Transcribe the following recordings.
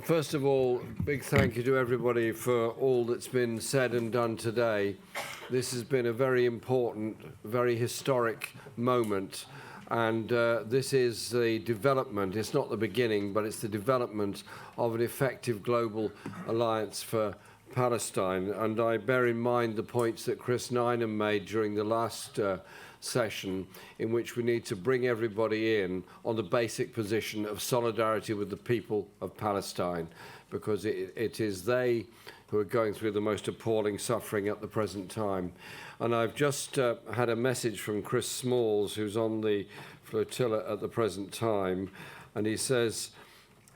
First of all, big thank you to everybody for all that's been said and done today. This has been a very important, very historic moment, and this is the development. It's not the beginning, but it's the development of an effective global alliance for Palestine. And I bear in mind the points that Chris Nynam made during the last session, in which we need to bring everybody in on the basic position of solidarity with the people of Palestine, because it is they who are going through the most appalling suffering at the present time. And I've just had a message from Chris Smalls, who's on the flotilla at the present time, and he says,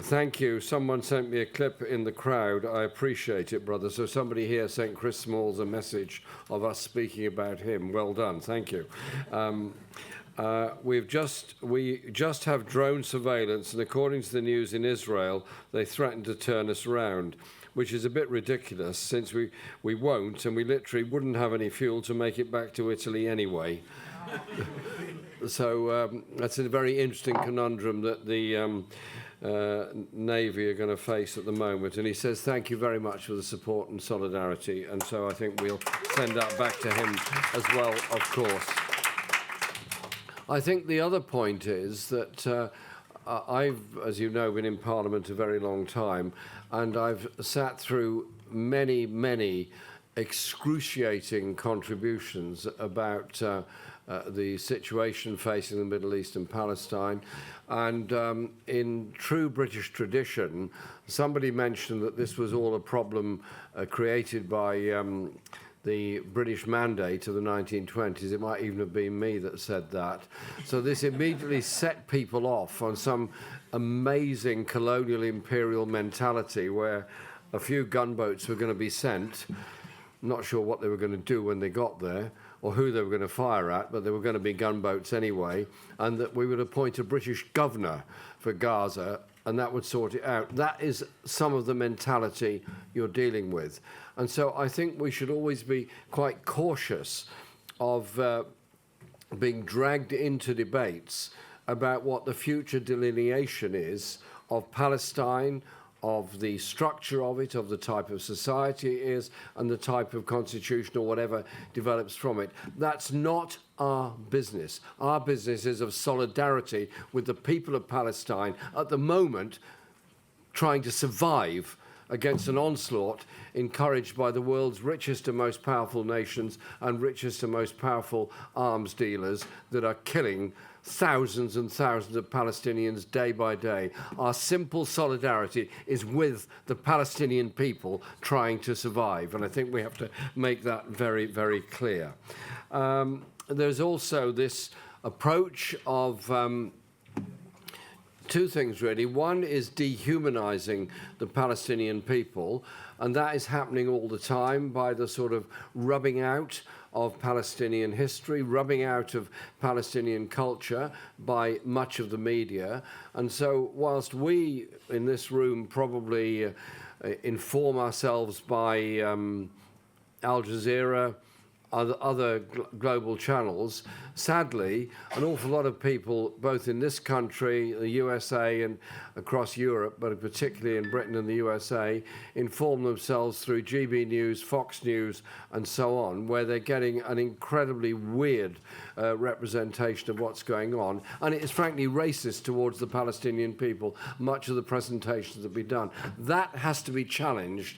"Thank you. Someone sent me a clip in the crowd. I appreciate it, brother." So somebody here sent Chris Smalls a message of us speaking about him. Well done. Thank you. We just have drone surveillance, and according to the news in Israel, they threaten to turn us around, which is a bit ridiculous, since we won't, and we literally wouldn't have any fuel to make it back to Italy anyway. So that's a very interesting conundrum that the Navy are going to face at the moment. And he says, thank you very much for the support and solidarity. And so I think we'll send that back to him as well, of course. I think the other point is that I've, as you know, been in Parliament a very long time, and I've sat through many, many excruciating contributions about the situation facing the Middle East and Palestine. And in true British tradition, somebody mentioned that this was all a problem created by the British mandate of the 1920s. It might even have been me that said that. So this immediately set people off on some amazing colonial imperial mentality where a few gunboats were going to be sent. Not sure what they were going to do when they got there, or who they were going to fire at, but they were going to be gunboats anyway, and that we would appoint a British governor for Gaza, and that would sort it out. That is some of the mentality you're dealing with. And so I think we should always be quite cautious of being dragged into debates about what the future delineation is of Palestine, of the structure of it, of the type of society it is, and the type of constitution or whatever develops from it. That's not our business. Our business is of solidarity with the people of Palestine at the moment trying to survive against an onslaught encouraged by the world's richest and most powerful nations and richest and most powerful arms dealers that are killing thousands and thousands of Palestinians day by day. Our simple solidarity is with the Palestinian people trying to survive, and I think we have to make that very, very clear. There's also this approach of two things, really. One is dehumanizing the Palestinian people, and that is happening all the time by the sort of rubbing out of Palestinian history, rubbing out of Palestinian culture by much of the media. And so whilst we in this room probably inform ourselves by Al Jazeera, other global channels, sadly, an awful lot of people, both in this country, the USA, and across Europe, but particularly in Britain and the USA, inform themselves through GB News, Fox News, and so on, where they're getting an incredibly weird representation of what's going on. And it is frankly racist towards the Palestinian people, much of the presentations that be done. That has to be challenged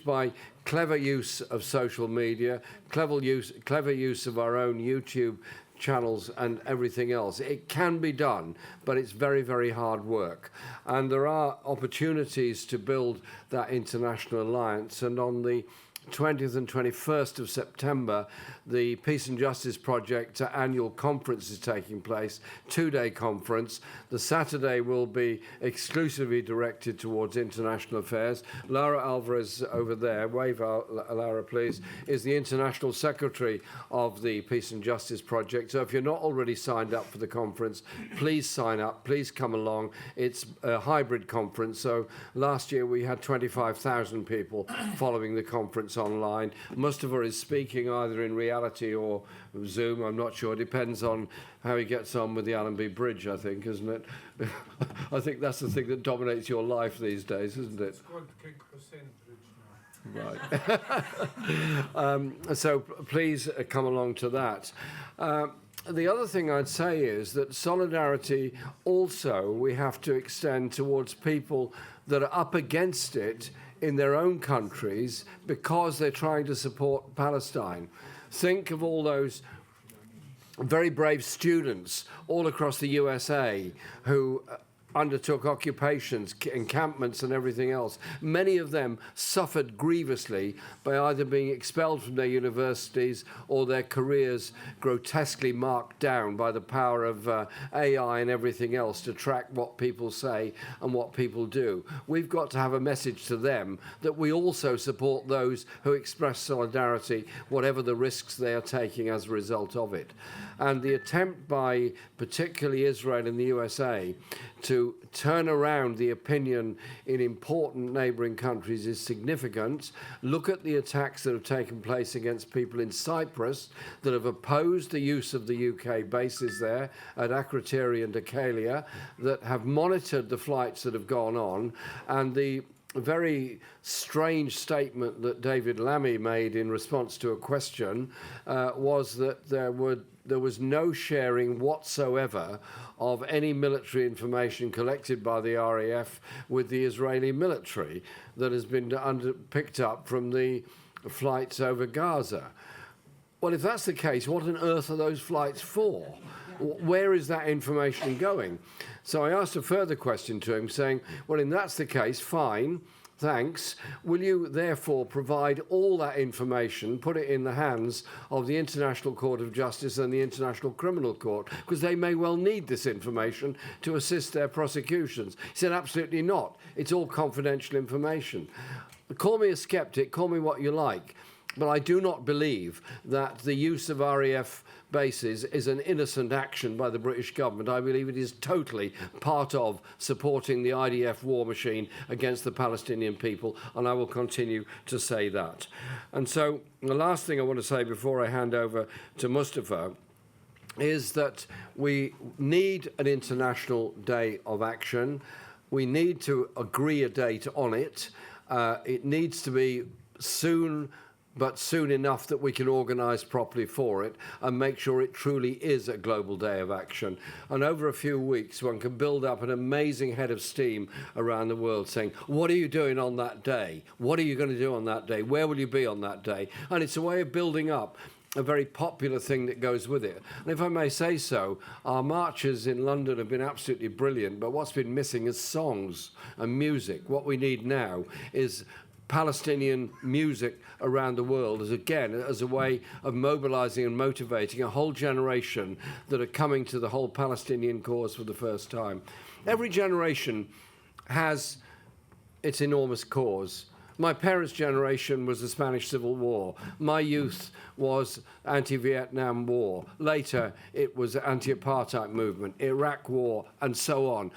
by clever use of social media, clever use of our own YouTube channels and everything else. It can be done, but it's very, very hard work. And there are opportunities to build that international alliance. And on the 20th and 21st of September, the Peace and Justice Project annual conference is taking place, two-day conference. The Saturday will be exclusively directed towards international affairs. Laura Alvarez over there, wave Laura please, is the International Secretary of the Peace and Justice Project. So if you're not already signed up for the conference, please sign up, please come along. It's a hybrid conference, so last year we had 25,000 people following the conference that's online. Mustafa is speaking either in reality or Zoom, I'm not sure. It depends on how he gets on with the Allenby Bridge, I think, isn't it? I think that's the thing that dominates your life these days, isn't it? It's called King Hussein Bridge now. Right. So please come along to that. The other thing I'd say is that solidarity also we have to extend towards people that are up against it in their own countries because they're trying to support Palestine. Think of all those very brave students all across the USA who undertook occupations, encampments and everything else. Many of them suffered grievously by either being expelled from their universities or their careers grotesquely marked down by the power of AI and everything else to track what people say and what people do. We've got to have a message to them that we also support those who express solidarity, whatever the risks they are taking as a result of it. And the attempt by particularly Israel and the USA to turn around the opinion in important neighbouring countries is significant. Look at the attacks that have taken place against people in Cyprus that have opposed the use of the UK bases there at Akrotiri and Dhekelia, that have monitored the flights that have gone on, and the very strange statement that David Lammy made in response to a question was that there was no sharing whatsoever of any military information collected by the RAF with the Israeli military that has been picked up from the flights over Gaza. Well, if that's the case, what on earth are those flights for? Where is that information going? So I asked a further question to him saying, well, if that's the case, fine, thanks. Will you therefore provide all that information, put it in the hands of the International Court of Justice and the International Criminal Court? Because they may well need this information to assist their prosecutions. He said, absolutely not. It's all confidential information. Call me a skeptic, call me what you like, but I do not believe that the use of RAF bases is an innocent action by the British government. I believe it is totally part of supporting the IDF war machine against the Palestinian people, and I will continue to say that. And so the last thing I want to say before I hand over to Mustafa is that we need an international day of action. We need to agree a date on it. It needs to be soon, but soon enough that we can organise properly for it and make sure it truly is a global day of action. And over a few weeks, one can build up an amazing head of steam around the world saying, what are you doing on that day? What are you going to do on that day? Where will you be on that day? And it's a way of building up a very popular thing that goes with it. And if I may say so, our marches in London have been absolutely brilliant, but what's been missing is songs and music. What we need now is Palestinian music around the world as a way of mobilizing and motivating a whole generation that are coming to the whole Palestinian cause for the first time. Every generation has its enormous cause. My parents' generation was the Spanish Civil War. My youth was anti-Vietnam War. Later, it was the anti-apartheid movement, Iraq War, and so on.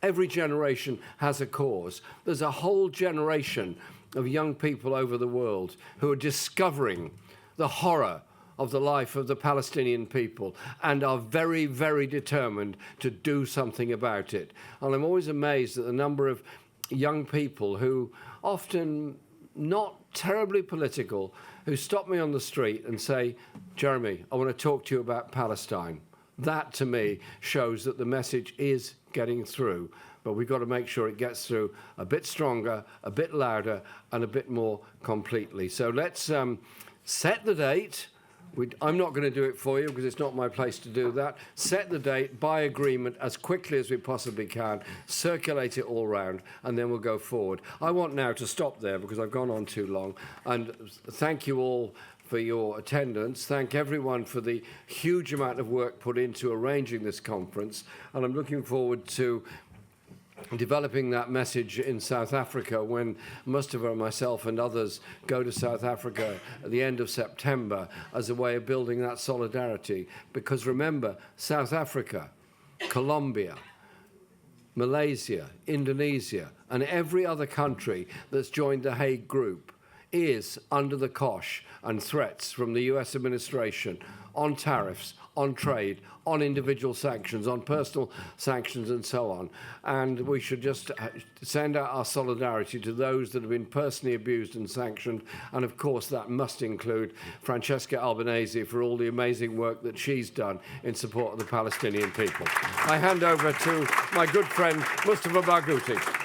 Every generation has a cause. There's a whole generation of young people over the world who are discovering the horror of the life of the Palestinian people and are very, very determined to do something about it. And I'm always amazed at the number of young people who, often not terribly political, who stop me on the street and say, Jeremy, I want to talk to you about Palestine. That, to me, shows that the message is getting through. But we've got to make sure it gets through a bit stronger, a bit louder, and a bit more completely. So let's set the date. I'm not going to do it for you because it's not my place to do that. Set the date by agreement as quickly as we possibly can, circulate it all round, and then we'll go forward. I want now to stop there because I've gone on too long, and thank you all for your attendance. Thank everyone for the huge amount of work put into arranging this conference, and I'm looking forward to developing that message in South Africa when Mustafa, myself and others go to South Africa at the end of September as a way of building that solidarity. Because remember, South Africa, Colombia, Malaysia, Indonesia, and every other country that's joined the Hague Group is under the cosh and threats from the US administration on tariffs, on trade, on individual sanctions, on personal sanctions and so on. And we should just send out our solidarity to those that have been personally abused and sanctioned. And of course, that must include Francesca Albanese for all the amazing work that she's done in support of the Palestinian people. I hand over to my good friend, Mustafa Barghouti.